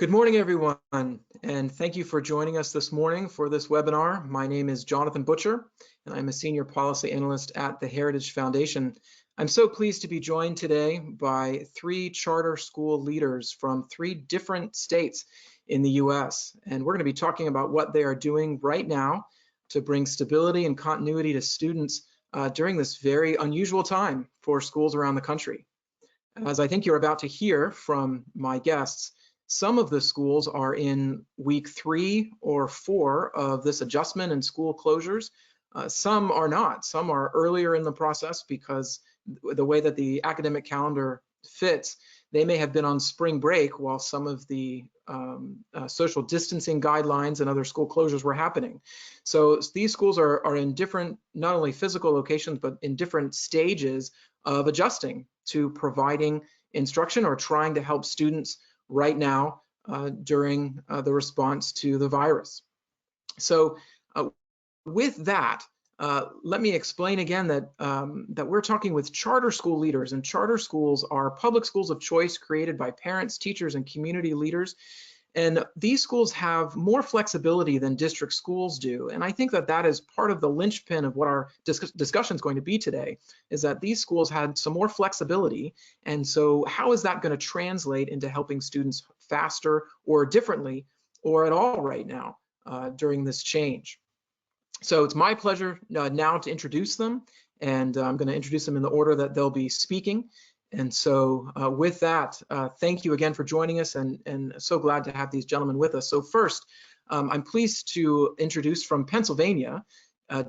Good morning, everyone, and thank you for joining us this morning for this webinar. My name is Jonathan Butcher, and I'm a Senior Policy Analyst at the Heritage Foundation. I'm so pleased to be joined today by three charter school leaders from three different states in the U.S., and we're going to be talking about what they are doing right now to bring stability and continuity to students during this very unusual time for schools around the country. As I think you're about to hear from my guests, some of the schools are in week 3 or 4 of this adjustment and school closures. Some are not. Some are earlier in the process because the way that the academic calendar fits, they may have been on spring break while some of the social distancing guidelines and other school closures were happening. So these schools are in different, not only physical locations, but in different stages of adjusting to providing instruction or trying to help students right now during the response to the virus. So with that, let me explain again that that we're talking with charter school leaders, and charter schools are public schools of choice created by parents, teachers, and community leaders. And these schools have more flexibility than district schools do. And I think that that is part of the linchpin of what our discussion is going to be today, is that these schools had some more flexibility. And so how is that going to translate into helping students faster or differently or at all right now during this change? So it's my pleasure now to introduce them, and I'm going to introduce them in the order that they'll be speaking. And so with that, thank you again for joining us, and so glad to have these gentlemen with us. So first, I'm pleased to introduce from Pennsylvania,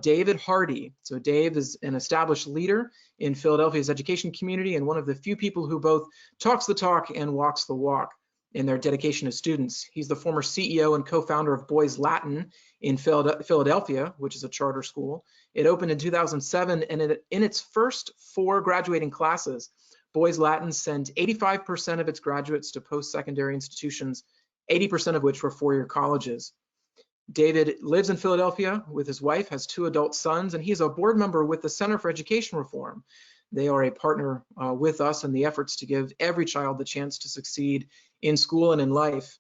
David Hardy. So Dave is an established leader in Philadelphia's education community and one of the few people who both talks the talk and walks the walk in their dedication to students. He's the former CEO and co-founder of Boys Latin in Philadelphia, which is a charter school. It opened in 2007, and in its first 4 graduating classes, Boys Latin sent 85% of its graduates to post-secondary institutions, 80% of which were 4-year colleges. David lives in Philadelphia with his wife, has 2 adult sons, and he's a board member with the Center for Education Reform. They are a partner with us in the efforts to give every child the chance to succeed in school and in life.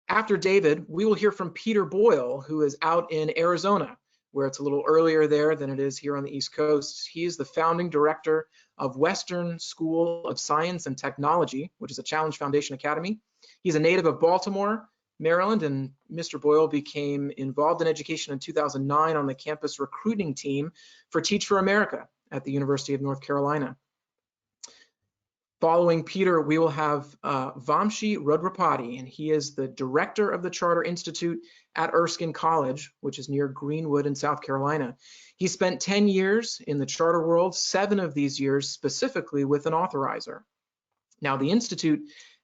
After David, we will hear from Peter Boyle, who is out in Arizona, where it's a little earlier there than it is here on the East Coast. He is the founding director of Western School of Science and Technology, which is a Challenge Foundation Academy. He's a native of Baltimore, Maryland, and Mr. Boyle became involved in education in 2009 on the campus recruiting team for Teach for America at the University of North Carolina. Following Peter, we will have Vamshi Rudrapati, and he is the director of the Charter Institute at Erskine College, which is near Greenwood in South Carolina. He spent 10 years in the charter world, 7 of these years specifically with an authorizer. Now, the Institute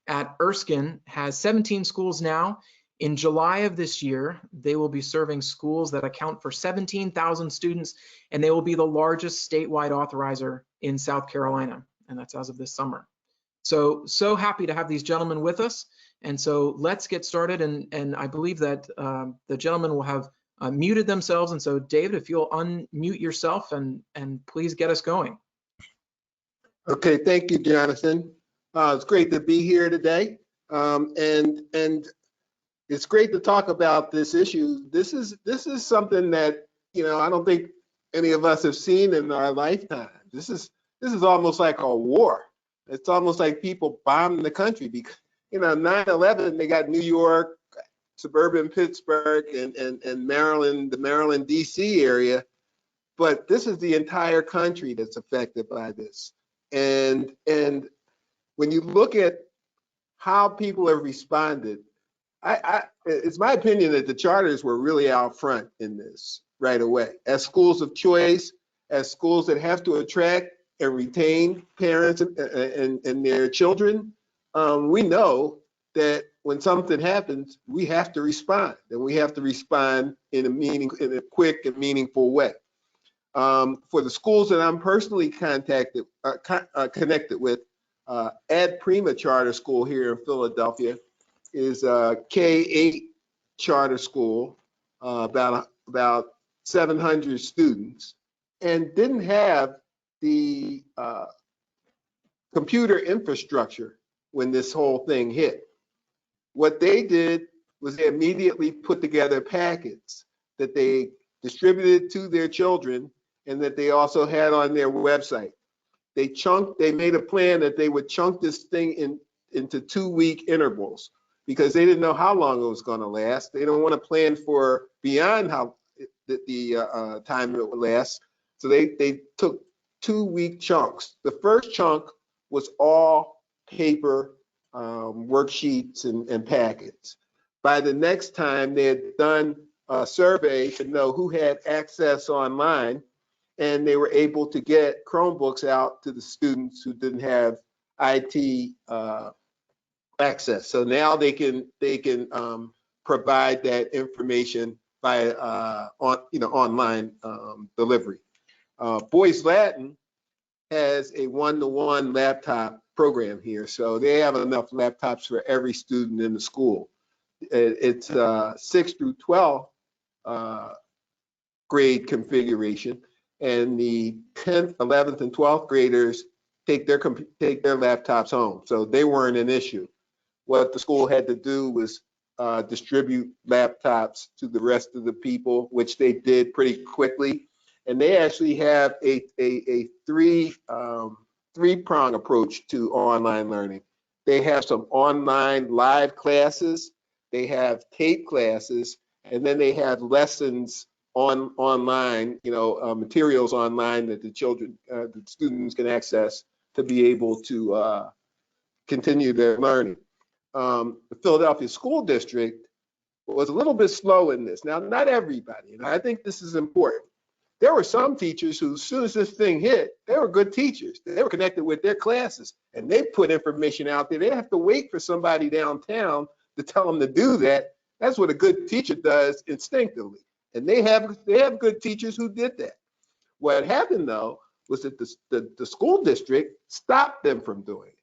at Erskine has 17 schools now. In July of this year, they will be serving schools that account for 17,000 students, and they will be the largest statewide authorizer in South Carolina, and that's as of this summer. So happy to have these gentlemen with us. And so let's get started. And I believe that the gentlemen will have muted themselves. And so David, if you'll unmute yourself and please get us going. Okay, thank you, Jonathan. It's great to be here today. And it's great to talk about this issue. This is something that, you know, I don't think any of us have seen in our lifetime. This is almost like a war. It's almost like people bombing the country because, you know, 9/11, they got New York, suburban Pittsburgh, and Maryland, the Maryland, D.C. area. But this is the entire country that's affected by this. And when you look at how people have responded, it's my opinion that the charters were really out front in this right away. As schools of choice, as schools that have to attract and retain parents and their children, we know that when something happens, we have to respond, and we have to respond in a quick and meaningful way. For the schools that I'm personally connected with, Ad Prima Charter School here in Philadelphia is a K-8 charter school, about 700 students, and didn't have the computer infrastructure when this whole thing hit. What they did was they immediately put together packets that they distributed to their children and that they also had on their website. They made a plan that they would chunk this thing into 2-week intervals because they didn't know how long it was going to last. They don't want to plan for beyond how the time it would last. So they took 2-week chunks. The first chunk was all paper worksheets and packets. By the next time, they had done a survey to know who had access online, and they were able to get Chromebooks out to the students who didn't have IT access. So now they can provide that information by online delivery. Boys Latin has a one-to-one laptop program here, so they have enough laptops for every student in the school. It's 6 through 12 grade configuration, and the 10th, 11th, and 12th graders take their laptops home, so they weren't an issue. What the school had to do was distribute laptops to the rest of the people, which they did pretty quickly. And they actually have a three-prong approach to online learning. They have some online live classes, they have tape classes, and then they have lessons online, materials online that the students can access to be able to continue their learning. The Philadelphia School District was a little bit slow in this. Now, not everybody, and I think this is important. There were some teachers who, as soon as this thing hit, they were good teachers. They were connected with their classes, and they put information out there. They didn't have to wait for somebody downtown to tell them to do that. That's what a good teacher does instinctively, and they have good teachers who did that. What happened, though, was that the school district stopped them from doing it.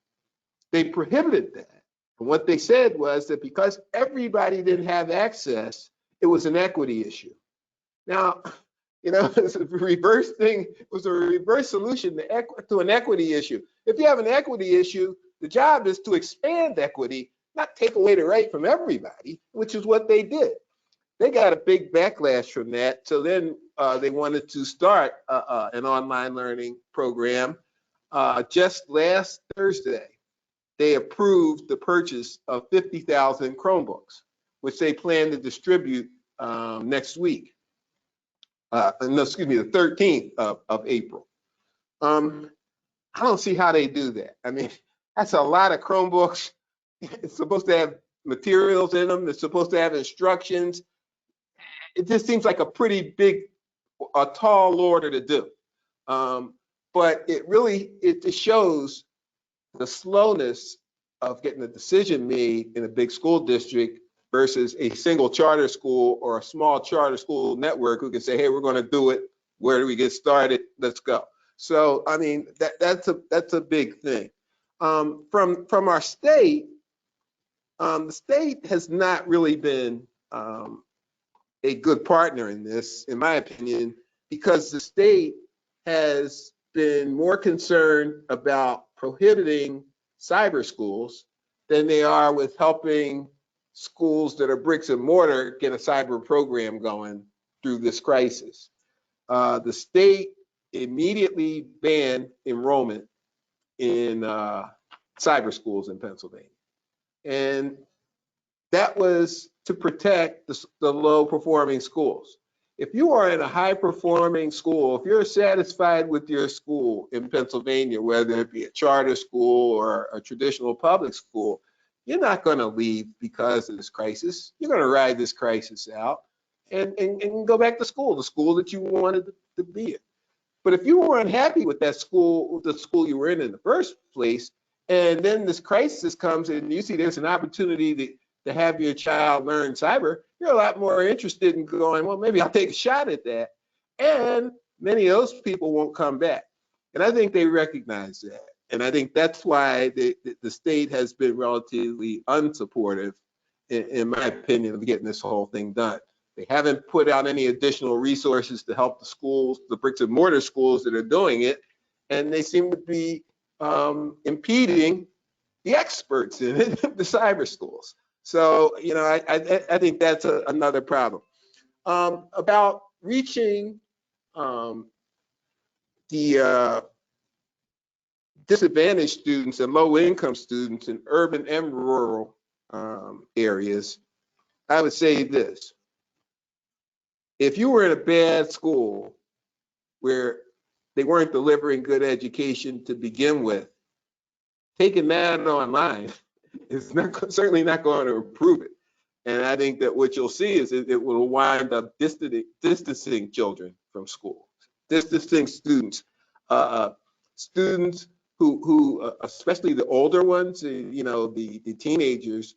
They prohibited that. And what they said was that because everybody didn't have access, it was an equity issue. Now, it's a reverse thing. It was a reverse solution to an equity issue. If you have an equity issue, the job is to expand equity, not take away the right from everybody, which is what they did. They got a big backlash from that. So then they wanted to start an online learning program. Just last Thursday, they approved the purchase of 50,000 Chromebooks, which they plan to distribute next week. The 13th of April. I don't see how they do that. I mean, that's a lot of Chromebooks. It's supposed to have materials in them. It's supposed to have instructions. It just seems like a pretty tall order to do. But it just shows the slowness of getting a decision made in a big school district versus a single charter school or a small charter school network who can say, hey, we're going to do it. Where do we get started? Let's go. So, I mean, that's a big thing. From our state, the state has not really been a good partner in this, in my opinion, because the state has been more concerned about prohibiting cyber schools than they are with helping schools that are bricks and mortar get a cyber program going through this crisis. The state immediately banned enrollment in cyber schools in Pennsylvania. And that was to protect the low-performing schools. If you are in a high-performing school, if you're satisfied with your school in Pennsylvania, whether it be a charter school or a traditional public school, you're not going to leave because of this crisis. You're going to ride this crisis out and go back to school, the school that you wanted to be in. But if you were unhappy with that school, the school you were in the first place, and then this crisis comes and you see there's an opportunity to have your child learn cyber, you're a lot more interested in going, well, maybe I'll take a shot at that. And many of those people won't come back. And I think they recognize that. And I think that's why the state has been relatively unsupportive, in my opinion, of getting this whole thing done. They haven't put out any additional resources to help the schools, the bricks and mortar schools that are doing it. And they seem to be impeding the experts in it, the cyber schools. So, you know, I think that's another problem. About reaching the disadvantaged students and low-income students in urban and rural areas, I would say this. If you were in a bad school where they weren't delivering good education to begin with, taking that online is certainly not going to improve it. And I think that what you'll see is it will wind up distancing children from school, distancing students, students who especially the older ones, you know, the teenagers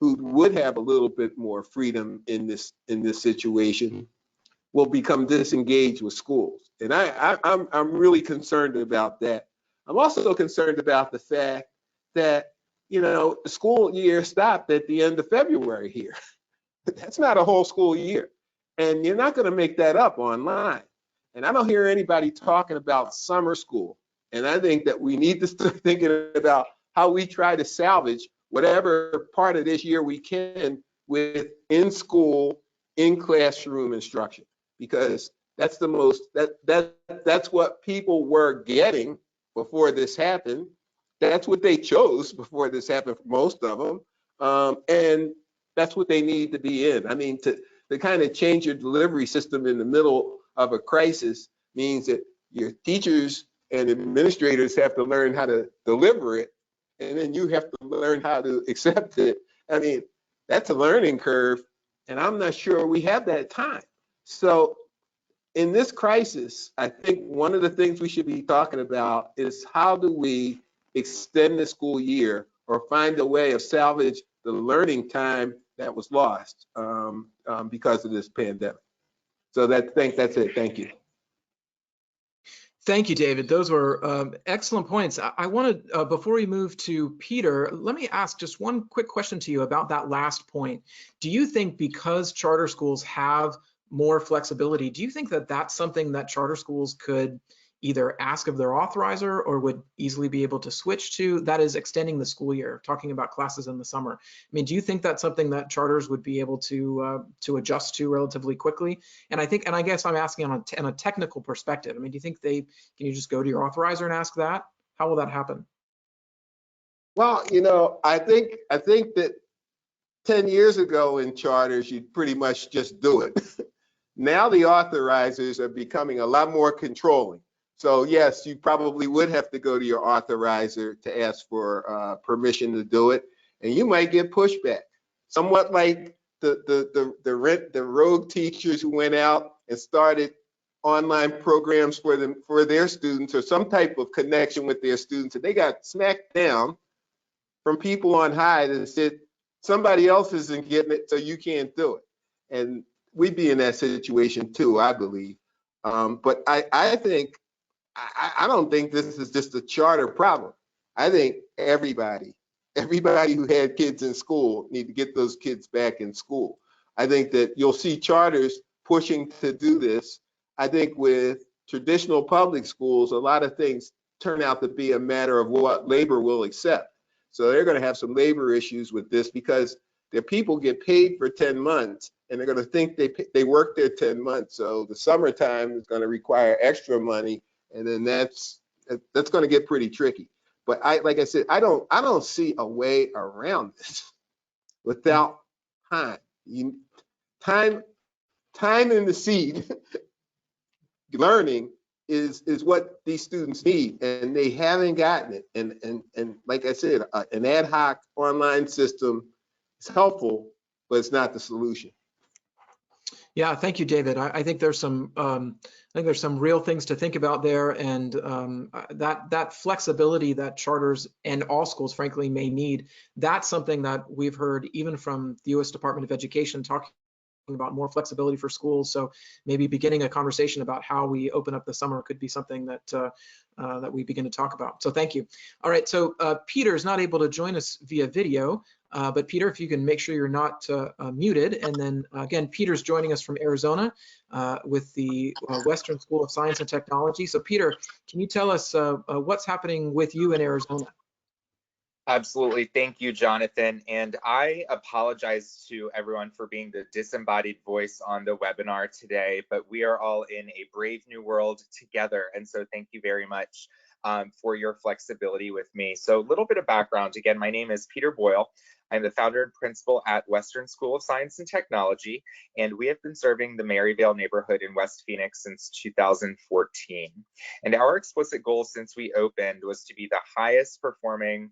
who would have a little bit more freedom in this situation will become disengaged with schools. And I'm really concerned about that. I'm also concerned about the fact that, you know, the school year stopped at the end of February here. That's not a whole school year. And you're not going to make that up online. And I don't hear anybody talking about summer school. And I think that we need to start thinking about how we try to salvage whatever part of this year we can with in-school, in-classroom instruction, because that's the most, that's what people were getting before this happened. That's what they chose before this happened for most of them. And that's what they need to be in. I mean, to kind of change your delivery system in the middle of a crisis means that your teachers and administrators have to learn how to deliver it, and then you have to learn how to accept it. I mean, that's a learning curve, and I'm not sure we have that time. So in this crisis, I think one of the things we should be talking about is how do we extend the school year or find a way of salvage the learning time that was lost because of this pandemic. So that's it. Thank you. Thank you, David. Those were excellent points. I want to, before we move to Peter, let me ask just one quick question to you about that last point. Do you think because charter schools have more flexibility, do you think that that's something that charter schools could either ask of their authorizer or would easily be able to switch to? That is extending the school year, talking about classes in the summer. I mean, do you think that's something that charters would be able to adjust to relatively quickly? And I guess I'm asking on a technical perspective. I mean, do you think can you just go to your authorizer and ask that? How will that happen? Well, you know, I think that 10 years ago in charters, you'd pretty much just do it. Now the authorizers are becoming a lot more controlling. So yes, you probably would have to go to your authorizer to ask for permission to do it, and you might get pushback. Somewhat like the rogue teachers who went out and started online programs for their students, or some type of connection with their students, and they got smacked down from people on high that said somebody else isn't getting it, so you can't do it. And we'd be in that situation too, I believe. But I think I don't think this is just a charter problem. I think everybody who had kids in school need to get those kids back in school. I think that you'll see charters pushing to do this. I think with traditional public schools, a lot of things turn out to be a matter of what labor will accept. So they're going to have some labor issues with this because their people get paid for 10 months and they're going to think they worked their 10 months. So the summertime is going to require extra money, and then that's going to get pretty tricky. But like I said, I don't see a way around this without time. Time in the seed learning is what these students need, and they haven't gotten it. And like I said, an ad hoc online system is helpful, but it's not the solution. Yeah, thank you, David. I think there's some real things to think about there, and that flexibility that charters and all schools, frankly, may need. That's something that we've heard even from the U.S. Department of Education talking about more flexibility for schools. So maybe beginning a conversation about how we open up the summer could be something that that we begin to talk about. So thank you. All right, so Peter is not able to join us via video, but Peter, if you can make sure you're not muted. And then again, Peter's joining us from Arizona with the Western School of Science and Technology. So Peter, can you tell us what's happening with you in Arizona? Absolutely. Thank you, Jonathan. And I apologize to everyone for being the disembodied voice on the webinar today, but we are all in a brave new world together. And so thank you very much for your flexibility with me. So a little bit of background. Again, my name is Peter Boyle. I'm the founder and principal at Western School of Science and Technology, and we have been serving the Maryvale neighborhood in West Phoenix since 2014. And our explicit goal since we opened was to be the highest performing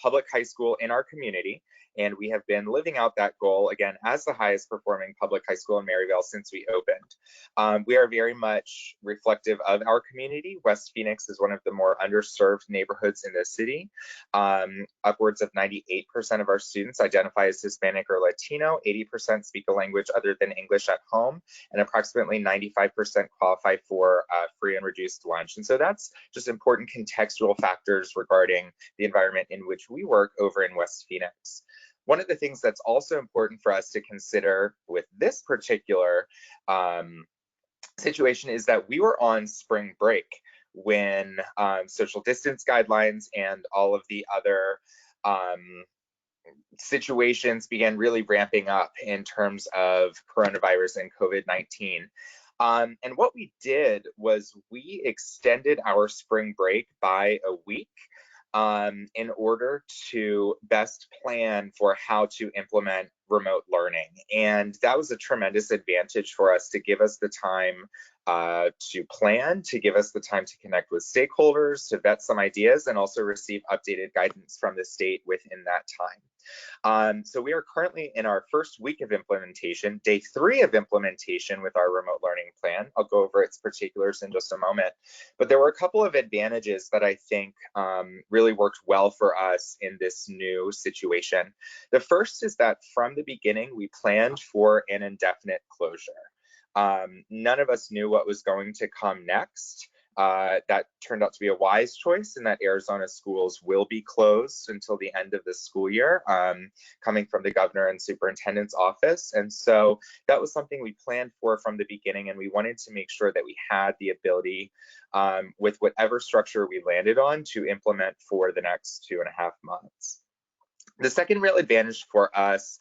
public high school in our community. And we have been living out that goal, again, as the highest performing public high school in Maryvale since we opened. We are very much reflective of our community. West Phoenix is one of the more underserved neighborhoods in the city. Upwards of 98% of our students identify as Hispanic or Latino, 80% speak a language other than English at home, and approximately 95% qualify for free and reduced lunch. And so that's just important contextual factors regarding the environment in which we work over in West Phoenix. One of the things that's also important for us to consider with this particular situation is that we were on spring break when social distance guidelines and all of the other situations began really ramping up in terms of coronavirus and COVID-19. And what we did was we extended our spring break by a week in order to best plan for how to implement remote learning. And that was a tremendous advantage for us to give us the time to plan, to give us the time to connect with stakeholders, to vet some ideas, and also receive updated guidance from the state within that time. So we are currently in our first week of implementation, day 3 of implementation with our remote learning plan. I'll go over its particulars in just a moment. But there were a couple of advantages that I think really worked well for us in this new situation. The first is that from the beginning, we planned for an indefinite closure. None of us knew what was going to come next. That turned out to be a wise choice, in that Arizona schools will be closed until the end of the school year, coming from the governor and superintendent's office. And so that was something we planned for from the beginning, and we wanted to make sure that we had the ability, with whatever structure we landed on, to implement for the next 2.5 months. The second real advantage for us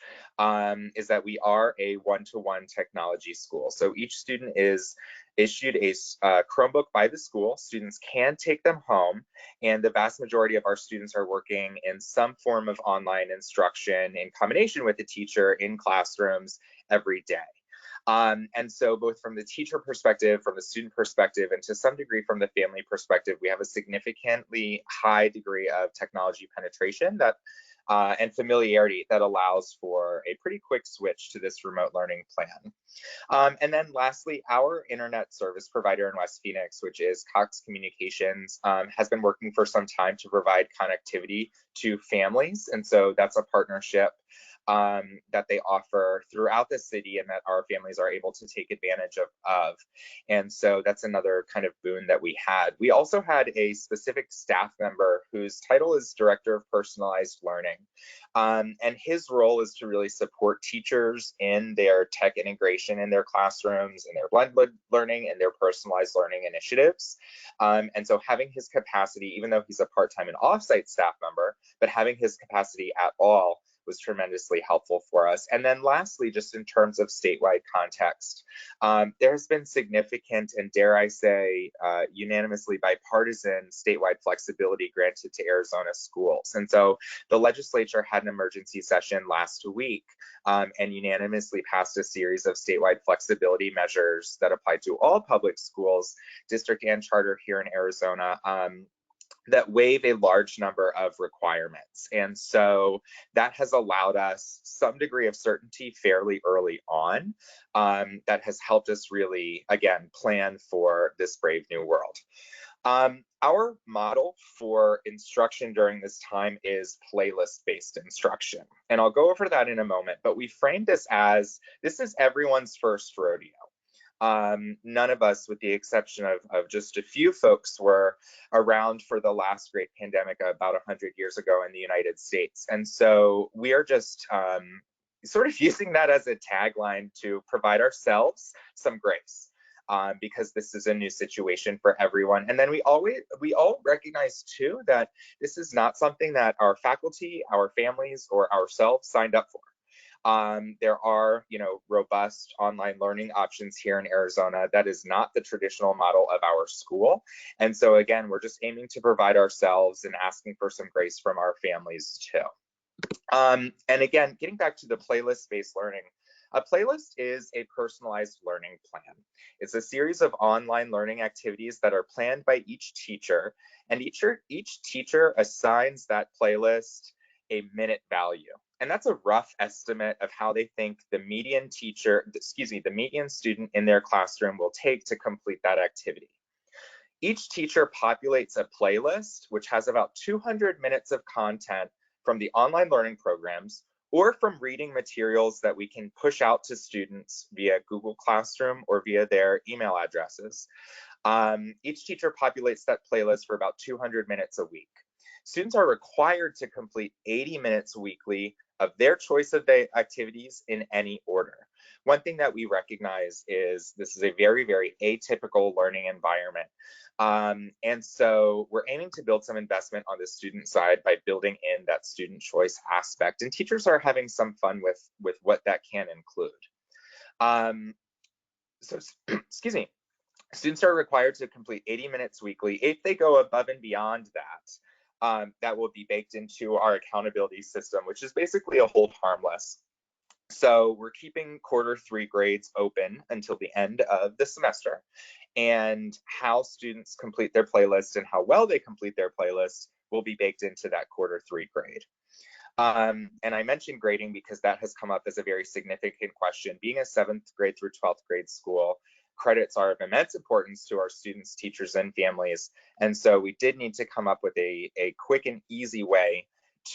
is that we are a one-to-one technology school. So each student is issued a Chromebook by the school. Students can take them home, and the vast majority of our students are working in some form of online instruction in combination with a teacher in classrooms every day. And so both from the teacher perspective, from the student perspective, and to some degree from the family perspective, we have a significantly high degree of technology penetration that and familiarity that allows for a pretty quick switch to this remote learning plan. And then lastly, our internet service provider in West Phoenix, which is Cox Communications, has been working for some time to provide connectivity to families. And so that's a partnership that they offer throughout the city and that our families are able to take advantage of. And so that's another kind of boon that we had. We also had a specific staff member whose title is Director of Personalized Learning. And his role is to really support teachers in their tech integration in their classrooms, in their blended learning, and their personalized learning initiatives. And so having his capacity, even though he's a part-time and off-site staff member, but having his capacity at all was tremendously helpful for us. And then lastly, just in terms of statewide context, there's been significant and, dare I say, unanimously bipartisan statewide flexibility granted to Arizona schools. And so the legislature had an emergency session last week and unanimously passed a series of statewide flexibility measures that apply to all public schools, district and charter here in Arizona, that waive a large number of requirements. And so that has allowed us some degree of certainty fairly early on, that has helped us really, again, plan for this brave new world. Our model for instruction during this time is playlist-based instruction. And I'll go over that in a moment, but we framed this as, this is everyone's first rodeo. None of us, with the exception of just a few folks, were around for the last great pandemic about 100 years ago in the United States. And so we are just sort of using that as a tagline to provide ourselves some grace. because this is a new situation for everyone. And then we all recognize too that this is not something that our faculty, our families, or ourselves signed up for. There are, robust online learning options here in Arizona. That is not the traditional model of our school. And so again, we're just aiming to provide ourselves and asking for some grace from our families too. And again, getting back to the playlist-based learning, a playlist is a personalized learning plan. It's a series of online learning activities that are planned by each teacher, and each teacher assigns that playlist a minute value. And that's a rough estimate of how they think the median student in their classroom will take to complete that activity. Each teacher populates a playlist, which has about 200 minutes of content from the online learning programs or from reading materials that we can push out to students via Google Classroom or via their email addresses. Each teacher populates that playlist for about 200 minutes a week. Students are required to complete 80 minutes weekly of their choice of the activities in any order. One thing that we recognize is this is a very, very atypical learning environment. And so we're aiming to build some investment on the student side by building in that student choice aspect. And teachers are having some fun with what that can include. Excuse me. Students are required to complete 80 minutes weekly. If they go above and beyond that, that will be baked into our accountability system, which is basically a hold harmless. So we're keeping Q3 grades open until the end of the semester, and how students complete their playlist and how well they complete their playlist will be baked into that Q3 grade. And I mentioned grading because that has come up as a very significant question. Being a 7th grade through 12th grade school, credits are of immense importance to our students, teachers, and families. And so we did need to come up with a quick and easy way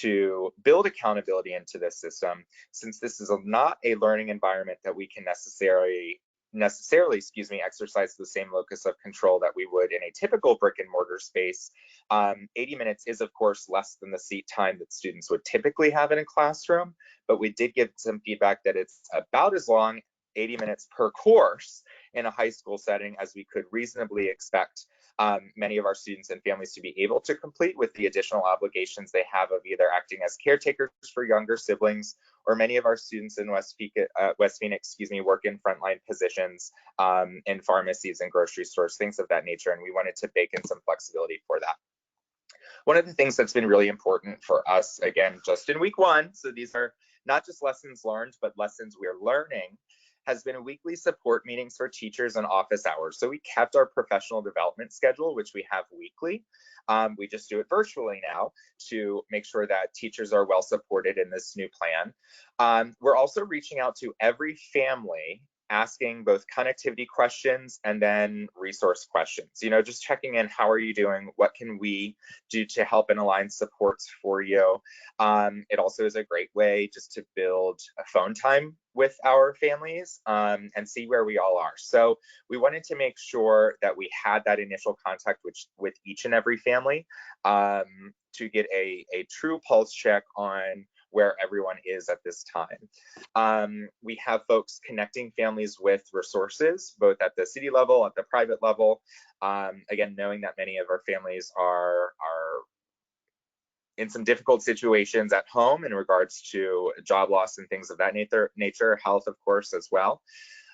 to build accountability into this system, since this is not a learning environment that we can necessarily exercise the same locus of control that we would in a typical brick and mortar space. 80 minutes is of course less than the seat time that students would typically have in a classroom, but we did give some feedback that it's about as long, 80 minutes per course, in a high school setting as we could reasonably expect many of our students and families to be able to complete, with the additional obligations they have of either acting as caretakers for younger siblings, or many of our students in West Phoenix, work in frontline positions in pharmacies and grocery stores, things of that nature, and we wanted to bake in some flexibility for that. One of the things that's been really important for us, again, just in week 1, so these are not just lessons learned, but lessons we're learning, has been weekly support meetings for teachers and office hours. So we kept our professional development schedule, which we have weekly. We just do it virtually now to make sure that teachers are well supported in this new plan. We're also reaching out to every family, asking both connectivity questions and then resource questions. Just checking in, how are you doing? What can we do to help and align supports for you? It also is a great way just to build a phone time with our families and see where we all are. So we wanted to make sure that we had that initial contact with each and every family to get a true pulse check on where everyone is at this time. We have folks connecting families with resources, both at the city level, at the private level. Again, knowing that many of our families are in some difficult situations at home in regards to job loss and things of that nature, health, of course, as well.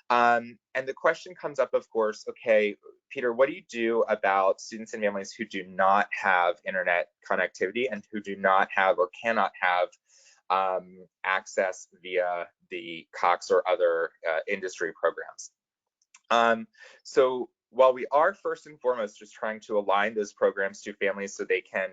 And the question comes up, of course, okay, Peter, what do you do about students and families who do not have internet connectivity and who do not have or cannot have access via the Cox or other industry programs? So while we are first and foremost just trying to align those programs to families so they can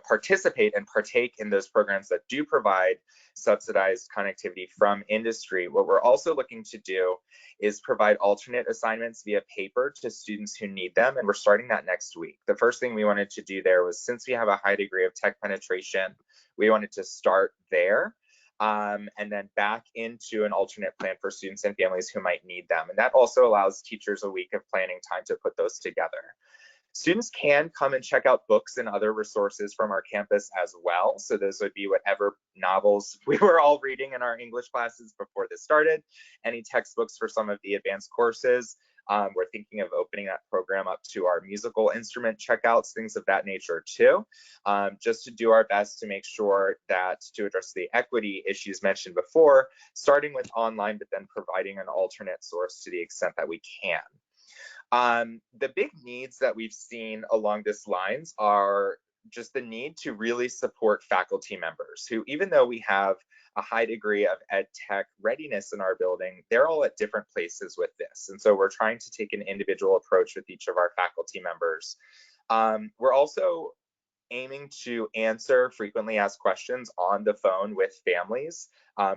participate and partake in those programs that do provide subsidized connectivity from industry, what we're also looking to do is provide alternate assignments via paper to students who need them, and we're starting that next week. The first thing we wanted to do there was, since we have a high degree of tech penetration, we wanted to start there. And then back into an alternate plan for students and families who might need them. And that also allows teachers a week of planning time to put those together. Students can come and check out books and other resources from our campus as well. So those would be whatever novels we were all reading in our English classes before this started, any textbooks for some of the advanced courses. We're thinking of opening that program up to our musical instrument checkouts, things of that nature too, just to do our best to make sure that to address the equity issues mentioned before, starting with online, but then providing an alternate source to the extent that we can. The big needs that we've seen along this lines are just the need to really support faculty members who, even though we have a high degree of ed tech readiness in our building, they're all at different places with this. And so we're trying to take an individual approach with each of our faculty members. We're also aiming to answer frequently asked questions on the phone with families,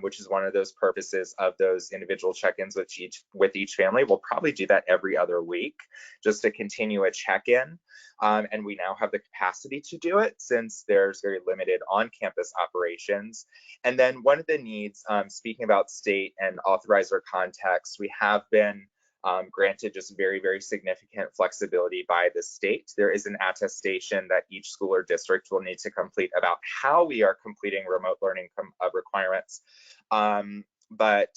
which is one of those purposes of those individual check-ins with each family. We'll probably do that every other week just to continue a check-in. And we now have the capacity to do it since there's very limited on-campus operations. And then one of the needs, speaking about state and authorizer context, we have been granted just very, very significant flexibility by the state. There is an attestation that each school or district will need to complete about how we are completing remote learning requirements. But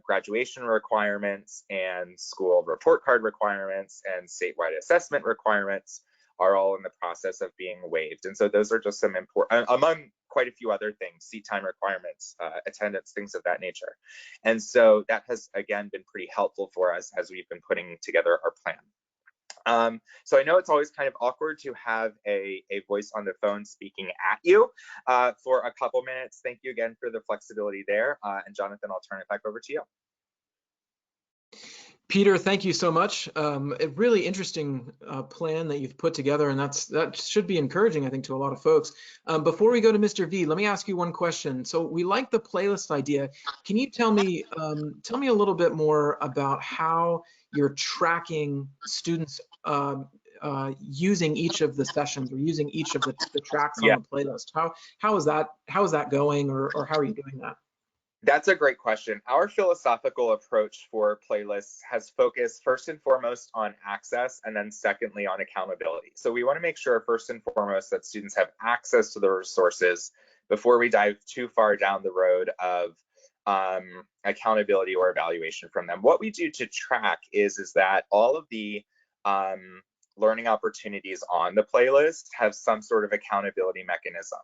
graduation requirements and school report card requirements and statewide assessment requirements are all in the process of being waived. And so those are just some important, among quite a few other things, seat time requirements, attendance, things of that nature. And so that has, again, been pretty helpful for us as we've been putting together our plan. So I know it's always kind of awkward to have a voice on the phone speaking at you for a couple minutes. Thank you again for the flexibility there. And Jonathan, I'll turn it back over to you. Peter, thank you so much. A really interesting plan that you've put together, and that should be encouraging, I think, to a lot of folks. Before we go to Mr. V, let me ask you one question. So we like the playlist idea. Can you tell me a little bit more about how you're tracking students using each of the sessions or using each of the tracks on the playlist? How is that going, or how are you doing that? That's a great question. Our philosophical approach for playlists has focused first and foremost on access, and then secondly on accountability. So we want to make sure first and foremost that students have access to the resources before we dive too far down the road of accountability or evaluation from them. What we do to track is that all of the learning opportunities on the playlist have some sort of accountability mechanism,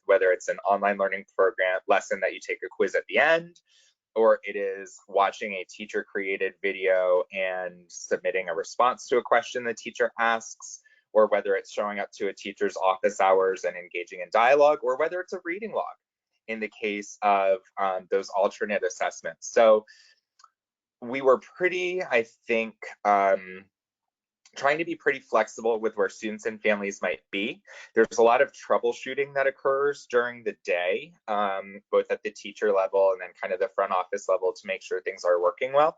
whether it's an online learning program lesson that you take a quiz at the end, or it is watching a teacher created video and submitting a response to a question the teacher asks, or whether it's showing up to a teacher's office hours and engaging in dialogue, or whether it's a reading log in the case of those alternate assessments. So we were pretty, I think, trying to be pretty flexible with where students and families might be. There's a lot of troubleshooting that occurs during the day, both at the teacher level and then kind of the front office level to make sure things are working well.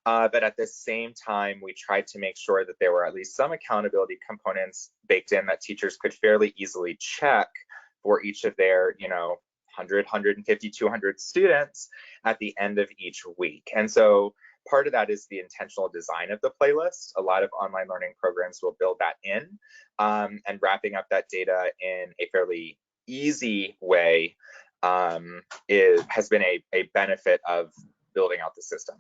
But at the same time, we tried to make sure that there were at least some accountability components baked in that teachers could fairly easily check for each of their, 100, 150, 200 students at the end of each week. And so part of that is the intentional design of the playlist. A lot of online learning programs will build that in, and wrapping up that data in a fairly easy way has been a benefit of building out the system.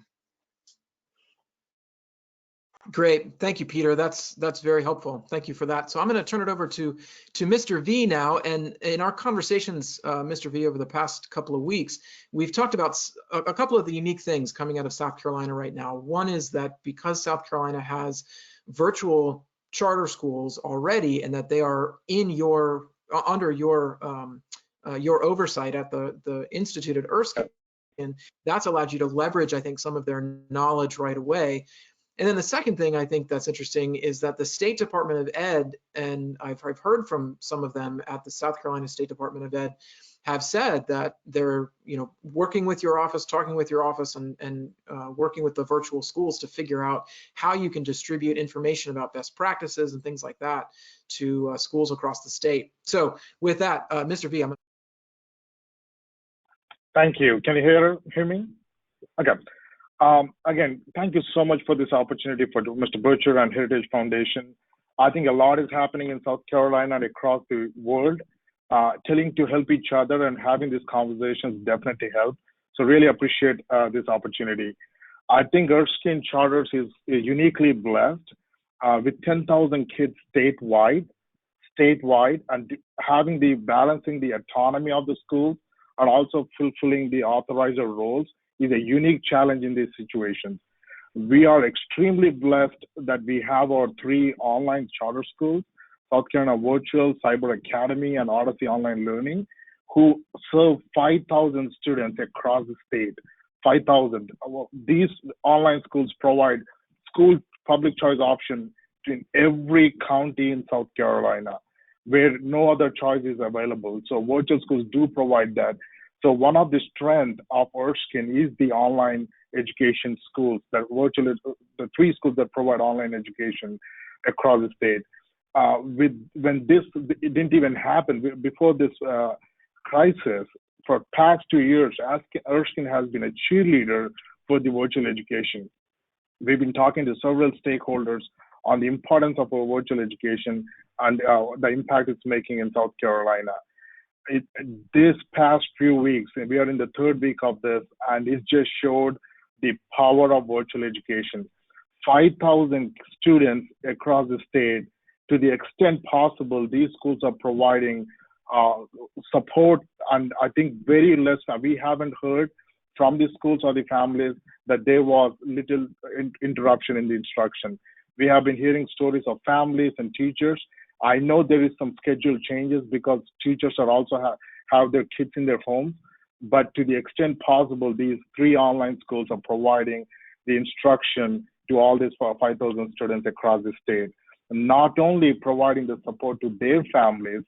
Great, thank you, Peter. That's very helpful. Thank you for that. So I'm going to turn it over to Mr. V now. And in our conversations, Mr. V, over the past couple of weeks, we've talked about a couple of the unique things coming out of South Carolina right now. One is that because South Carolina has virtual charter schools already, and that they are under your oversight at the Institute at Erskine, and that's allowed you to leverage, I think, some of their knowledge right away. And then the second thing I think that's interesting is that the State Department of Ed, and I've heard from some of them at the South Carolina State Department of Ed, have said that they're working with your office, talking with your office, and working with the virtual schools to figure out how you can distribute information about best practices and things like that to schools across the state. So with that, Mr. V, Thank you. Can you hear me? Okay. Again, thank you so much for this opportunity for Mr. Butcher and Heritage Foundation. I think a lot is happening in South Carolina and across the world. Telling to help each other and having these conversations definitely help. So really appreciate this opportunity. I think Erskine Charters is uniquely blessed with 10,000 kids statewide, and having the balancing the autonomy of the schools and also fulfilling the authorizer roles is a unique challenge in these situations. We are extremely blessed that we have our 3 online charter schools, South Carolina Virtual, Cyber Academy, and Odyssey Online Learning, who serve 5,000 students across the state. 5,000. These online schools provide school public choice option in every county in South Carolina, where no other choice is available. So virtual schools do provide that. So one of the strengths of Erskine is the online education schools, that virtual, the 3 schools that provide online education across the state. When this, it didn't even happen before this crisis. For past 2 years, Erskine has been a cheerleader for the virtual education. We've been talking to several stakeholders on the importance of our virtual education and the impact it's making in South Carolina. This past few weeks, and we are in the 3rd week of this, and it just showed the power of virtual education. 5,000 students across the state, to the extent possible, these schools are providing support, and I think very less. We haven't heard from the schools or the families that there was little interruption in the instruction. We have been hearing stories of families and teachers. I know there is some schedule changes because teachers are also have their kids in their homes, but to the extent possible, these 3 online schools are providing the instruction to all these 5,000 students across the state. Not only providing the support to their families,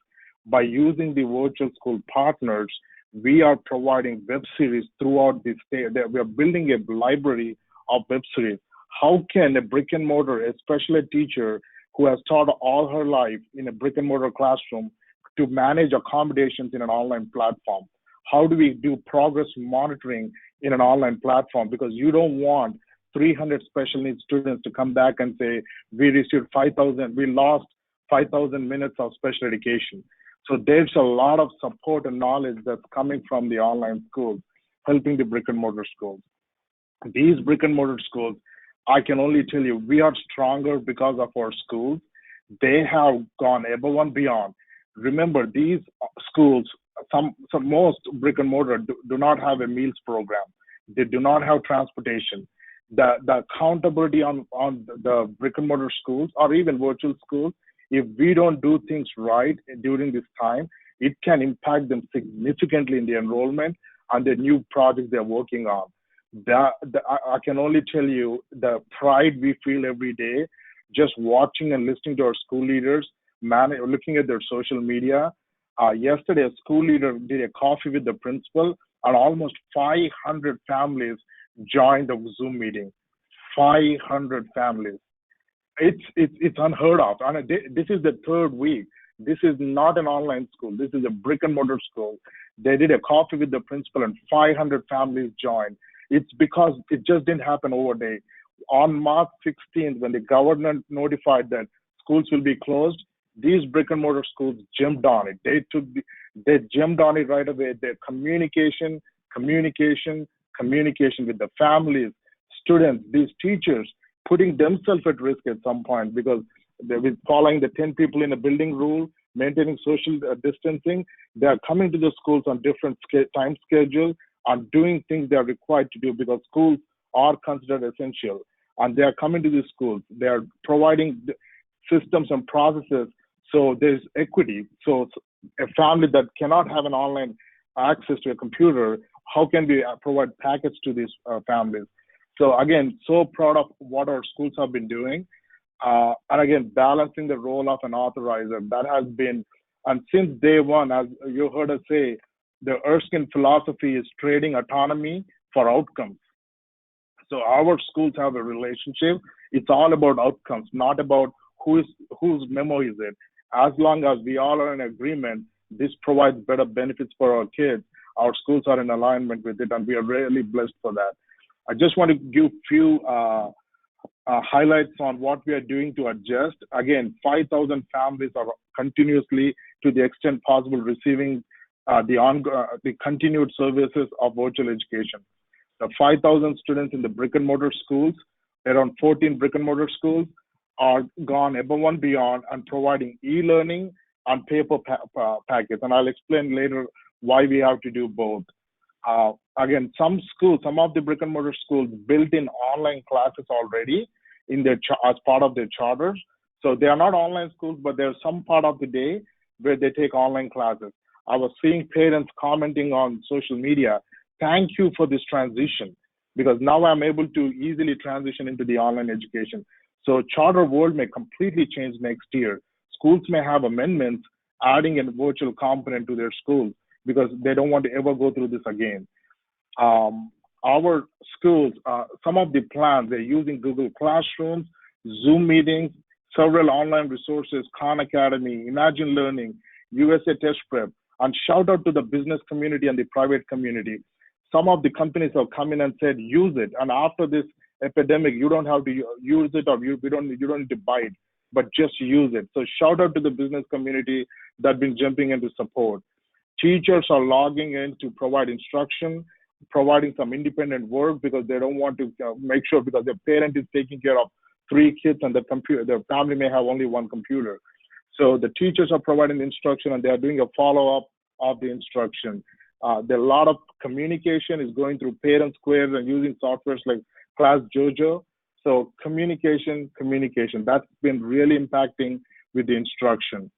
by using the virtual school partners, we are providing web series throughout the state. We are building a library of web series. How can a brick and mortar, especially a teacher who has taught all her life in a brick and mortar classroom, to manage accommodations in an online platform? How do we do progress monitoring in an online platform? Because you don't want 300 special needs students to come back and say, we lost 5,000 minutes of special education. So there's a lot of support and knowledge that's coming from the online schools, helping the brick and mortar schools. These brick and mortar schools, I can only tell you, we are stronger because of our schools. They have gone above and beyond. Remember, these schools, most brick and mortar do not have a meals program. They do not have transportation. The accountability on the brick and mortar schools or even virtual schools, if we don't do things right during this time, it can impact them significantly in the enrollment and the new projects they're working on. I can only tell you the pride we feel every day just watching and listening to our school leaders, looking at their social media. Yesterday, a school leader did a coffee with the principal, and almost 500 families joined the Zoom meeting. 500 families. It's unheard of. And this is the 3rd week. This is not an online school. This is a brick and mortar school. They did a coffee with the principal and 500 families joined. It's because it just didn't happen overnight. On March 16th, when the government notified that schools will be closed, these brick and mortar schools jumped on it. They jumped on it right away. Their communication with the families, students, these teachers, putting themselves at risk at some point because they were following the 10 people in a building rule, maintaining social distancing. They are coming to the schools on different time schedules and doing things they are required to do because schools are considered essential. And they are coming to these schools. They are providing systems and processes so there's equity. So a family that cannot have an online access to a computer, how can we provide packets to these families? So again, so proud of what our schools have been doing. And again, balancing the role of an authorizer, that has been, and since day one, as you heard us say, the Erskine philosophy is trading autonomy for outcomes. So our schools have a relationship. It's all about outcomes, not about whose memo is it. As long as we all are in agreement, this provides better benefits for our kids. Our schools are in alignment with it, and we are really blessed for that. I just want to give few highlights on what we are doing to adjust. Again, 5,000 families are continuously, to the extent possible, receiving the continued services of virtual education. The 5,000 students in the brick and mortar schools, around 14 brick and mortar schools, are gone above and beyond and providing e-learning and paper packets. And I'll explain later why we have to do both. Again, some of the brick and mortar schools built in online classes already in their as part of their charters. So they are not online schools, but there's some part of the day where they take online classes. I was seeing parents commenting on social media, thank you for this transition, because now I'm able to easily transition into the online education. So charter world may completely change next year. Schools may have amendments adding a virtual component to their schools because they don't want to ever go through this again. Our schools, some of the plans, they're using Google Classrooms, Zoom meetings, several online resources, Khan Academy, Imagine Learning, USA Test Prep, and shout out to the business community and the private community. Some of the companies have come in and said, use it. And after this epidemic, you don't have to use it, or you don't need to buy it, but just use it. So shout out to the business community that have been jumping into support. Teachers are logging in to provide instruction, providing some independent work because they don't want to make sure, because their parent is taking care of 3 kids and their family may have only 1 computer. So the teachers are providing instruction and they are doing a follow-up of the instruction. There are a lot of communication is going through parent squares and using softwares like Class Jojo. So communication, that's been really impacting with the instruction.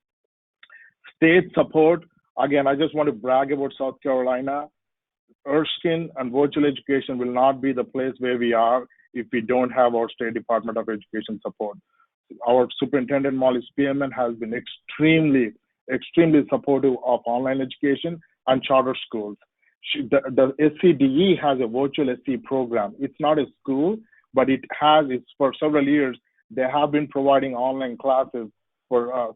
State support, again, I just want to brag about South Carolina. Erskine and virtual education will not be the place where we are if we don't have our State Department of Education support. Our Superintendent Molly Spearman has been extremely supportive of online education and charter schools. The SCDE has a virtual SC program. It's not a school, but it's for several years, they have been providing online classes for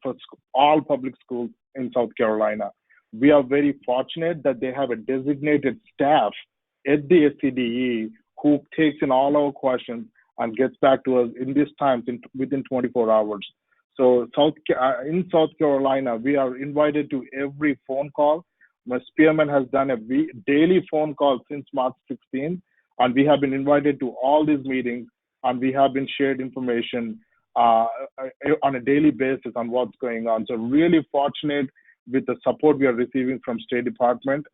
all public schools in South Carolina. We are very fortunate that they have a designated staff at the SCDE who takes in all our questions and gets back to us in these times within 24 hours. So in South Carolina, we are invited to every phone call. Ms. Spearman has done a daily phone call since March 16th, and we have been invited to all these meetings, and we have been shared information on a daily basis on what's going on. So really fortunate with the support we are receiving from State Department.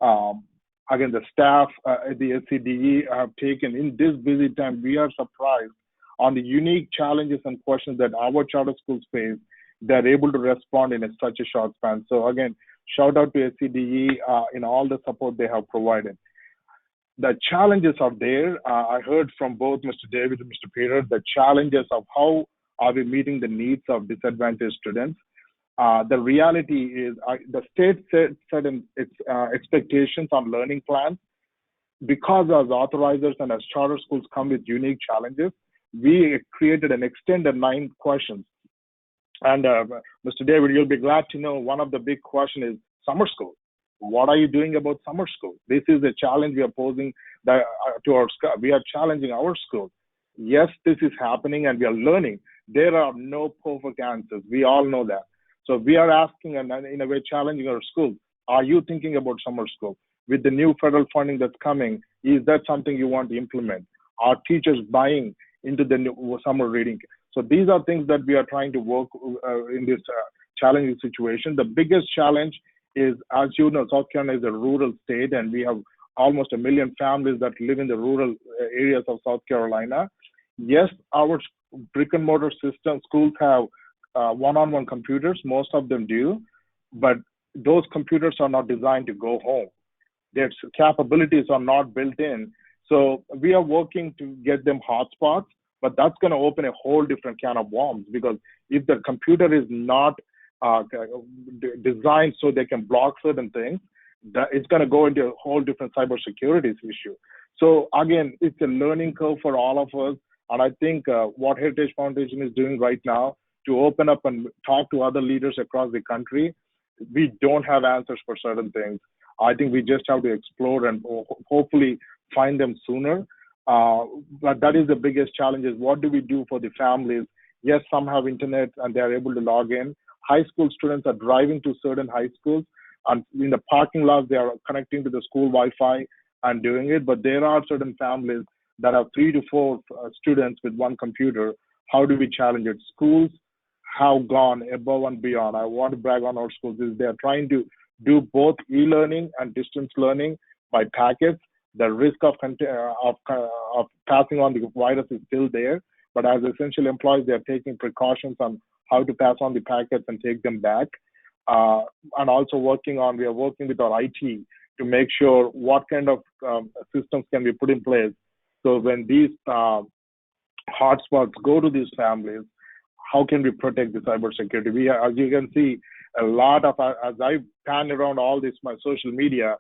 Again, the staff at the SCDE have taken in this busy time. We are surprised on the unique challenges and questions that our charter schools face. They're able to respond in such a short span. So again, shout out to SCDE in all the support they have provided. The challenges are there. I heard from both Mr. David and Mr. Peter, the challenges of how are we meeting the needs of disadvantaged students. The reality is the state set its expectations on learning plans. Because as authorizers and as charter schools come with unique challenges, we created an extended 9 questions. And Mr. David, you'll be glad to know one of the big questions is summer school. What are you doing about summer school? This is a challenge we are posing to our school. We are challenging our school. Yes, this is happening and we are learning. There are no perfect answers. We all know that. So we are asking and in a way challenging our schools. Are you thinking about summer school? With the new federal funding that's coming, is that something you want to implement? Are teachers buying into the new summer reading? So these are things that we are trying to work in this challenging situation. The biggest challenge is, as you know, South Carolina is a rural state and we have almost 1 million families that live in the rural areas of South Carolina. Yes, our brick and mortar system, schools have one-on-one computers, most of them do, but those computers are not designed to go home. Their capabilities are not built in. So we are working to get them hotspots, but that's going to open a whole different can of worms, because if the computer is not designed so they can block certain things, it's going to go into a whole different cybersecurity issue. So again, it's a learning curve for all of us. And I think what Heritage Foundation is doing right now to open up and talk to other leaders across the country, we don't have answers for certain things. I think we just have to explore and hopefully find them sooner. But that is the biggest challenge is what do we do for the families? Yes, some have internet and they are able to log in. High school students are driving to certain high schools, and in the parking lots, they are connecting to the school Wi-Fi and doing it. But there are certain families that have 3 to 4 students with one computer. How do we challenge it? Schools have gone above and beyond. I want to brag on our schools. They are trying to do both e-learning and distance learning by packets. The risk of passing on the virus is still there, but as essential employees, they are taking precautions on how to pass on the packets and take them back. And also we are working with our IT to make sure what kind of systems can be put in place. So when these hotspots go to these families, how can we protect the cybersecurity? As you can see, a lot of, as I pan around all this, my social media,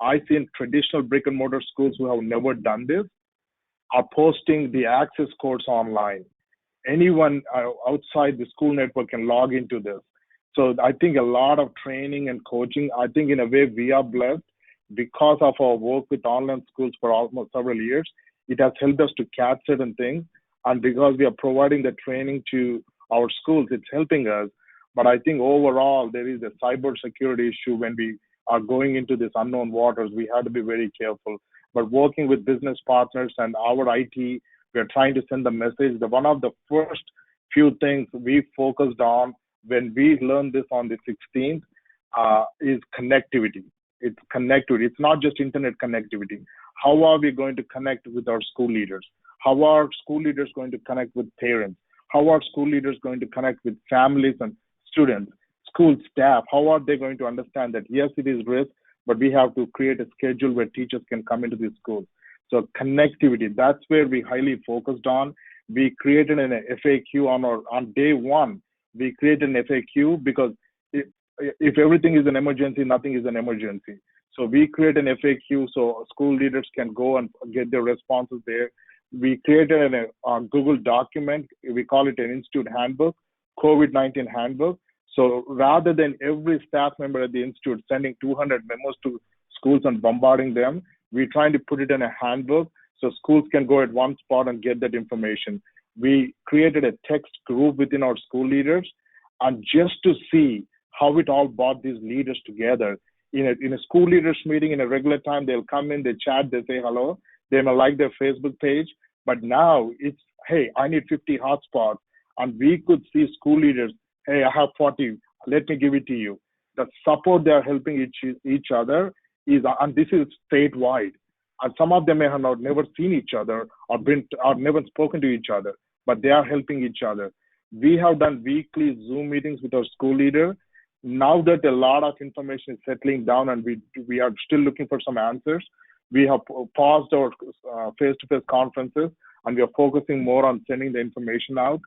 I see traditional brick and mortar schools who have never done this are posting the access codes online. Anyone outside the school network can log into this. So I think a lot of training and coaching, I think in a way we are blessed because of our work with online schools for almost several years. It has helped us to catch certain things. And because we are providing the training to our schools, it's helping us. But I think overall, there is a cybersecurity issue when we are going into this unknown waters. We have to be very careful. But working with business partners and our IT, we are trying to send the message that one of the first few things we focused on when we learned this on the 16th is connectivity. It's connectivity. It's not just internet connectivity. How are we going to connect with our school leaders? How are school leaders going to connect with parents? How are school leaders going to connect with families and students, school staff? How are they going to understand that, yes, it is risk, but we have to create a schedule where teachers can come into these schools. So connectivity, that's where we highly focused on. We created an FAQ on day one. We created an FAQ because if everything is an emergency, nothing is an emergency. So we create an FAQ so school leaders can go and get their responses there. We created a Google document. We call it an institute handbook, COVID-19 handbook. So rather than every staff member at the institute sending 200 memos to schools and bombarding them, we're trying to put it in a handbook so schools can go at one spot and get that information. We created a text group within our school leaders, and just to see how it all brought these leaders together. In a school leaders meeting in a regular time, they'll come in, they chat, they say hello, they may like their Facebook page, but now it's, hey, I need 50 hotspots, and we could see school leaders, hey, I have 40, let me give it to you. The support they are helping each other is, and this is statewide, and some of them may have never seen each other or never spoken to each other, but they are helping each other. We have done weekly Zoom meetings with our school leader. Now that a lot of information is settling down and we are still looking for some answers, we have paused our face-to-face conferences and we are focusing more on sending the information out.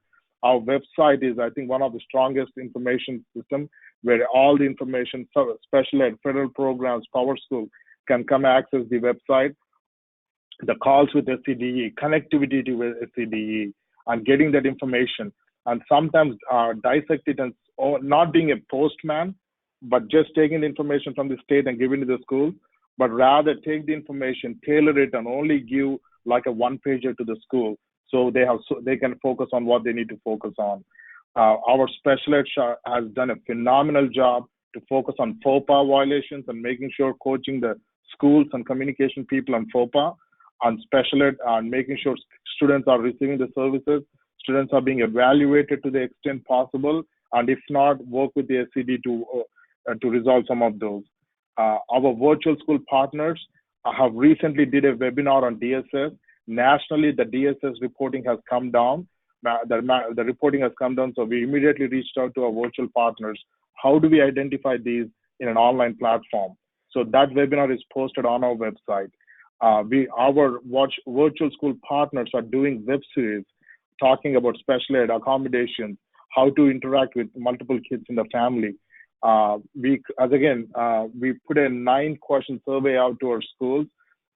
Our website is, I think, one of the strongest information systems where all the information, special ed, federal programs, Power School, can come access the website. The calls with SCDE, connectivity to SCDE, and getting that information. And sometimes dissect it and not being a postman, but just taking the information from the state and giving it to the school, but rather take the information, tailor it, and only give like a one-pager to the school so they can focus on what they need to focus on. Our special ed has done a phenomenal job to focus on FOPA violations and making sure coaching the schools and communication people on FOPA, on special ed, and making sure students are receiving the services, students are being evaluated to the extent possible, and if not, work with the SCD to resolve some of those. Our virtual school partners have recently did a webinar on DSS. Nationally, the DSS reporting has come down. The reporting has come down, so we immediately reached out to our virtual partners. How do we identify these in an online platform? So that webinar is posted on our website. Our virtual school partners are doing web series talking about special ed accommodations, how to interact with multiple kids in the family. We put a 9-question survey out to our schools,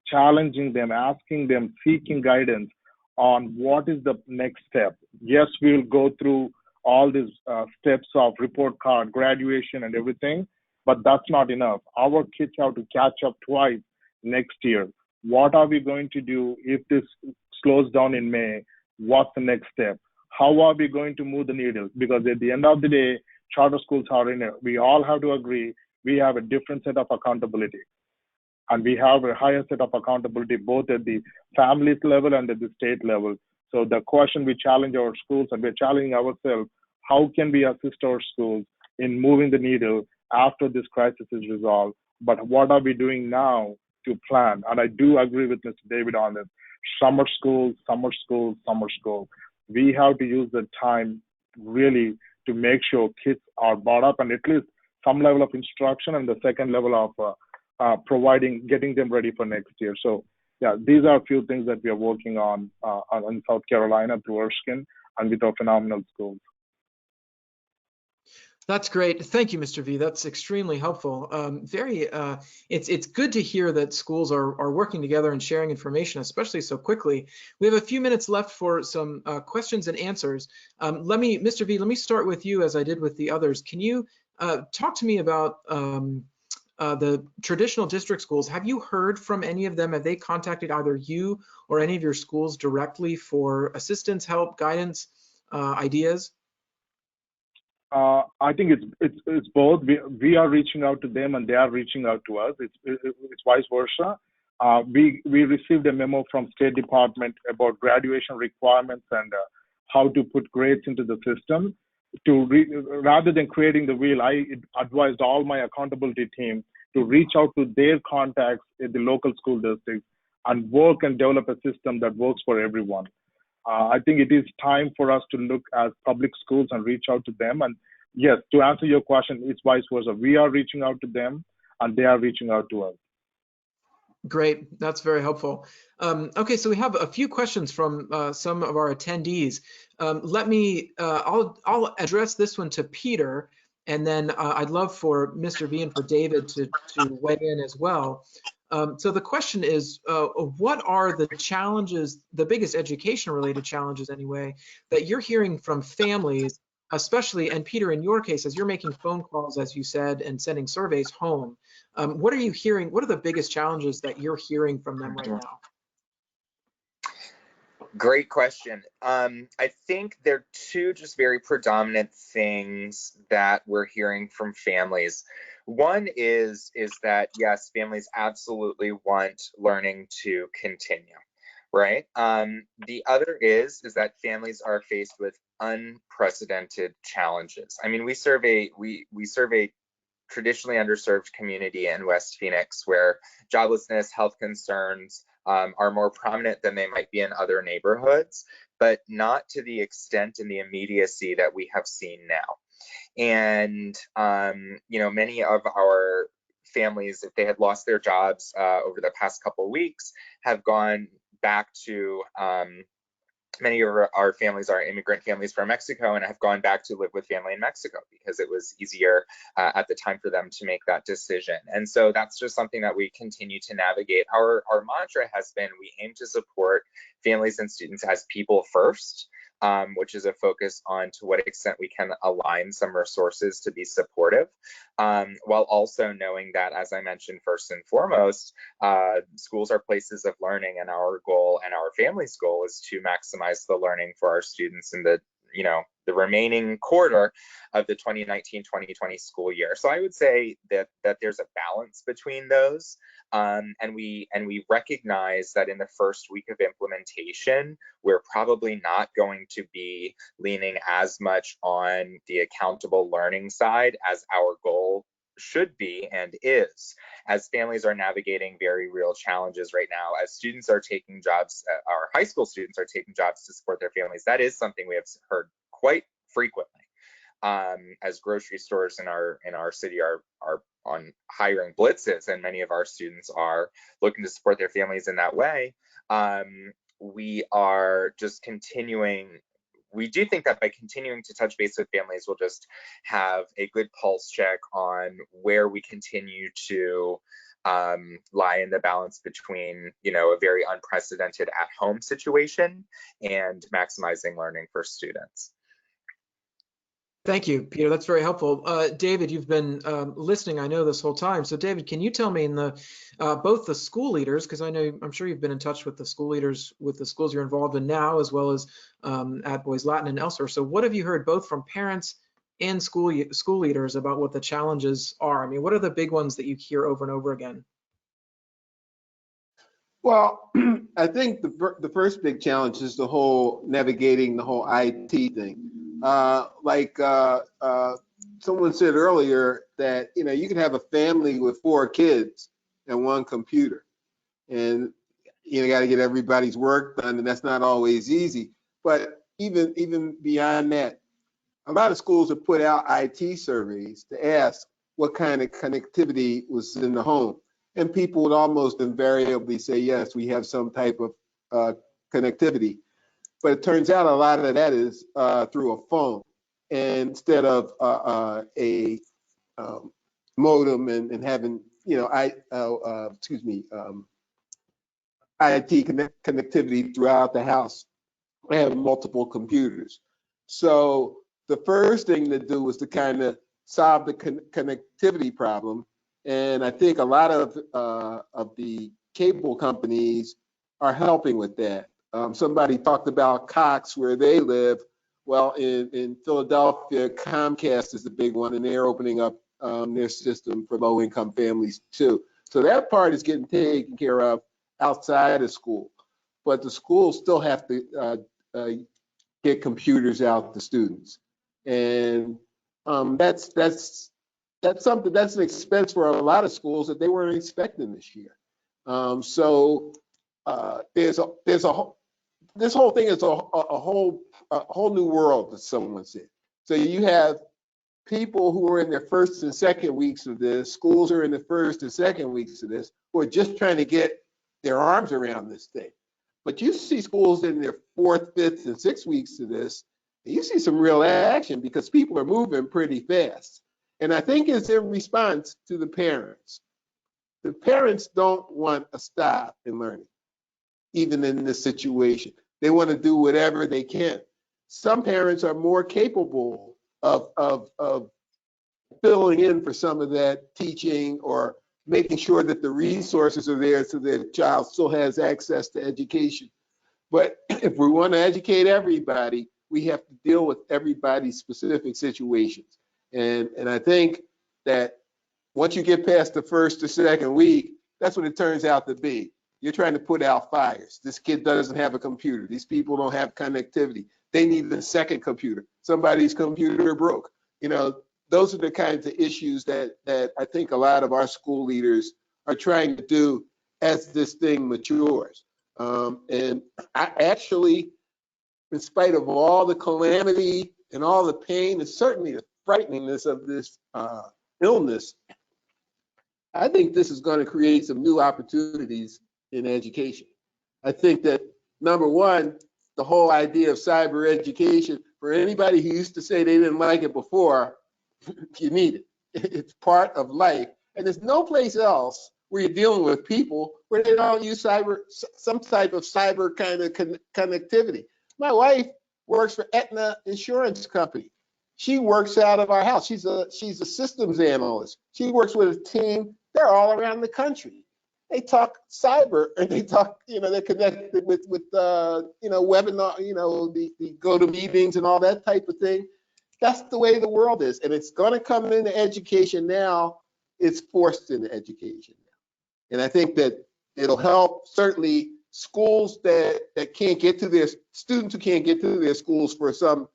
challenging them, asking them, seeking guidance on what is the next step. Yes, we'll go through all these steps of report card, graduation, and everything, but that's not enough. Our kids have to catch up twice next year. What are we going to do if this slows down in May? What's the next step? How are we going to move the needle? Because at the end of the day, charter schools are in it. We all have to agree we have a different set of accountability. And we have a higher set of accountability both at the families level and at the state level. So the question we challenge our schools and we're challenging ourselves, how can we assist our schools in moving the needle after this crisis is resolved? But what are we doing now to plan? And I do agree with Mr. David on this. Summer school, summer school, summer school. We have to use the time really to make sure kids are brought up and at least some level of instruction and the second level of getting them ready for next year. So yeah, these are a few things that we are working on in South Carolina through Erskine and with our phenomenal schools. That's great. Thank you, Mr. V. That's extremely helpful. It's good to hear that schools are working together and sharing information, especially so quickly. We have a few minutes left for some questions and answers. Mr. V, let me start with you as I did with the others. Can you talk to me about the traditional district schools? Have you heard from any of them? Have they contacted either you or any of your schools directly for assistance, help, guidance, ideas? I think it's both. We are reaching out to them and they are reaching out to us. It's vice versa. We received a memo from State Department about graduation requirements and how to put grades into the system. Rather than creating the wheel, I advised all my accountability team to reach out to their contacts in the local school districts and work and develop a system that works for everyone. I think it is time for us to look at public schools and reach out to them. And yes, to answer your question, it's vice versa. We are reaching out to them and they are reaching out to us. Great, that's very helpful. Okay, so we have a few questions from some of our attendees. I'll address this one to Peter, and then I'd love for Mr. V and for David to weigh in as well. So the question is, what are the challenges, the biggest education-related challenges anyway, that you're hearing from families, especially, and Peter, in your case, as you're making phone calls, as you said, and sending surveys home, what are you hearing? What are the biggest challenges that you're hearing from them right now? Great question. I think there are two just very predominant things that we're hearing from families. One is that, yes, families absolutely want learning to continue, right? The other is that families are faced with unprecedented challenges. I mean, we serve a traditionally underserved community in West Phoenix where joblessness, health concerns are more prominent than they might be in other neighborhoods, but not to the extent and the immediacy that we have seen now. And, many of our families, if they had lost their jobs over the past couple of weeks, have gone back to many of our families are immigrant families from Mexico and have gone back to live with family in Mexico because it was easier at the time for them to make that decision. And so that's just something that we continue to navigate. Our mantra has been, we aim to support families and students as people first, which is a focus on to what extent we can align some resources to be supportive, while also knowing that, as I mentioned, first and foremost, schools are places of learning, and our goal and our family's goal is to maximize the learning for our students in the remaining quarter of the 2019-2020 school year. So I would say that there's a balance between those, and we recognize that in the first week of implementation, we're probably not going to be leaning as much on the accountable learning side as our goal should be and is, as families are navigating very real challenges right now, as students are taking jobs, our high school students are taking jobs to support their families. That is something we have heard quite frequently, as grocery stores in our city are on hiring blitzes, and many of our students are looking to support their families in that way. We are just continuing. We do think that by continuing to touch base with families, we'll just have a good pulse check on where we continue to lie in the balance between, a very unprecedented at-home situation and maximizing learning for students. Thank you, Peter. That's very helpful. David, you've been listening, I know, this whole time. So, David, can you tell me in the both the school leaders, because I'm sure you've been in touch with the school leaders with the schools you're involved in now, as well as at Boys Latin and elsewhere. So, what have you heard both from parents and school leaders about what the challenges are? I mean, what are the big ones that you hear over and over again? Well, I think the first big challenge is the whole navigating the whole IT thing. Someone said earlier that you can have a family with 4 kids and 1 computer, and you got to get everybody's work done, and that's not always easy. But even beyond that, a lot of schools have put out IT surveys to ask what kind of connectivity was in the home. And people would almost invariably say, yes, we have some type of connectivity. But it turns out a lot of that is through a phone, and instead of a modem and having, IT connectivity throughout the house. I have multiple computers. So the first thing to do was to kind of solve the connectivity problem. And I think a lot of the cable companies are helping with that. Somebody talked about Cox where they live. Well, in Philadelphia, Comcast is the big one, and they're opening up their system for low-income families too. So that part is getting taken care of outside of school, but the schools still have to get computers out to students, and that's something that's an expense for a lot of schools that they weren't expecting this year. This whole thing is a whole new world, as someone said. So you have people who are in their first and second weeks of this, schools are in the first and second weeks of this, who are just trying to get their arms around this thing. But you see schools in their 4th, 5th, and 6th weeks of this, and you see some real action because people are moving pretty fast. And I think it's in response to the parents. The parents don't want a stop in learning, even in this situation. They want to do whatever they can. Some parents are more capable of filling in for some of that teaching or making sure that the resources are there so that the child still has access to education. But if we want to educate everybody, we have to deal with everybody's specific situations. And I think that once you get past the first or second week, that's what it turns out to be. You're trying to put out fires. This kid doesn't have a computer. These people don't have connectivity. They need a second computer. Somebody's computer broke. Those are the kinds of issues that I think a lot of our school leaders are trying to do as this thing matures. And I actually, in spite of all the calamity and all the pain and certainly the frighteningness of this illness, I think this is going to create some new opportunities in education. I think that, number one, the whole idea of cyber education, for anybody who used to say they didn't like it before, you need it. It's part of life. And there's no place else where you're dealing with people where they don't use some type of cyber kind of connectivity. My wife works for Aetna Insurance Company. She works out of our house. She's a systems analyst. She works with a team. They're all around the country. They talk cyber, and they talk, they're connected with webinar, the go to meetings and all that type of thing. That's the way the world is, and it's going to come into education now. It's forced into education now, and I think that it'll help certainly schools that can't get to their students who can't get to their schools for some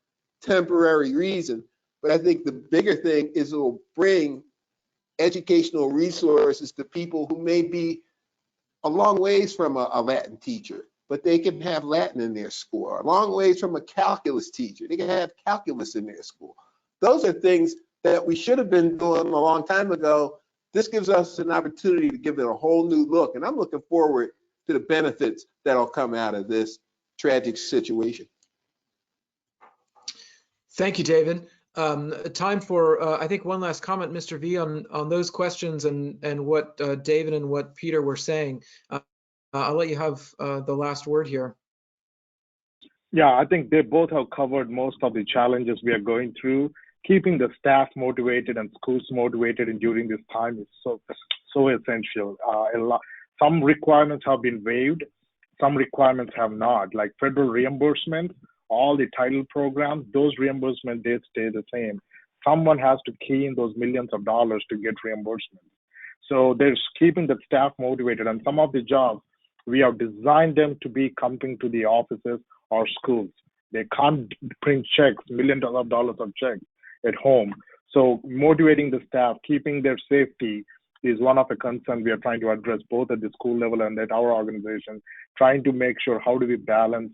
temporary reason. But I think the bigger thing is it will bring educational resources to people who may be a long ways from a Latin teacher, but they can have Latin in their school, or a long ways from a calculus teacher. They can have calculus in their school. Those are things that we should have been doing a long time ago. This gives us an opportunity to give it a whole new look, and I'm looking forward to the benefits that'll come out of this tragic situation. Thank you, David. Time for, I think, one last comment, Mr. V, on those questions and what David and what Peter were saying. I'll let you have the last word here. Yeah, I think they both have covered most of the challenges we are going through. keeping the staff motivated and schools motivated and during this time is so essential. Some requirements have been waived, some requirements have not, like federal reimbursement, all the title programs, those reimbursement dates stay the same. Someone has to key in those millions of dollars to get reimbursement. So there's keeping the staff motivated, and some of the jobs, we have designed them to be coming to the offices or schools. They can't print checks, millions of dollars of checks at home. So motivating the staff, keeping their safety is one of the concerns we are trying to address both at the school level and at our organization, trying to make sure how do we balance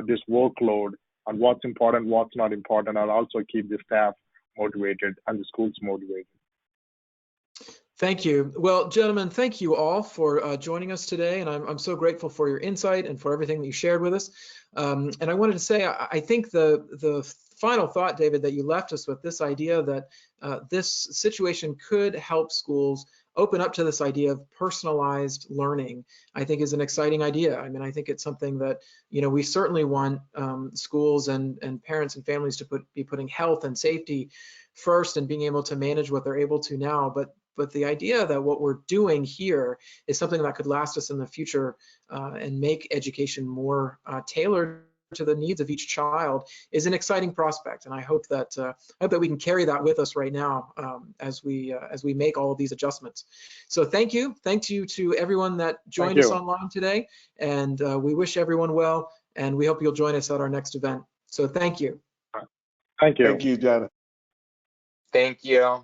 this workload and what's important, what's not important, and also keep the staff motivated and the schools motivated. Thank you. Well, gentlemen, thank you all for joining us today, and I'm so grateful for your insight and for everything that you shared with us. And I wanted to say, I think the final thought, David, that you left us with, this idea that this situation could help schools open up to this idea of personalized learning, I think is an exciting idea. I mean, I think it's something that, you know, we certainly want schools and parents and families to be putting health and safety first and being able to manage what they're able to now. But the idea that what we're doing here is something that could last us in the future and make education more tailored to the needs of each child is an exciting prospect. And I hope that we can carry that with us right now as we make all of these adjustments. So thank you. Thank you to everyone that joined us online today. And we wish everyone well, and we hope you'll join us at our next event. So thank you. Thank you. Thank you, Jonathan. Thank you.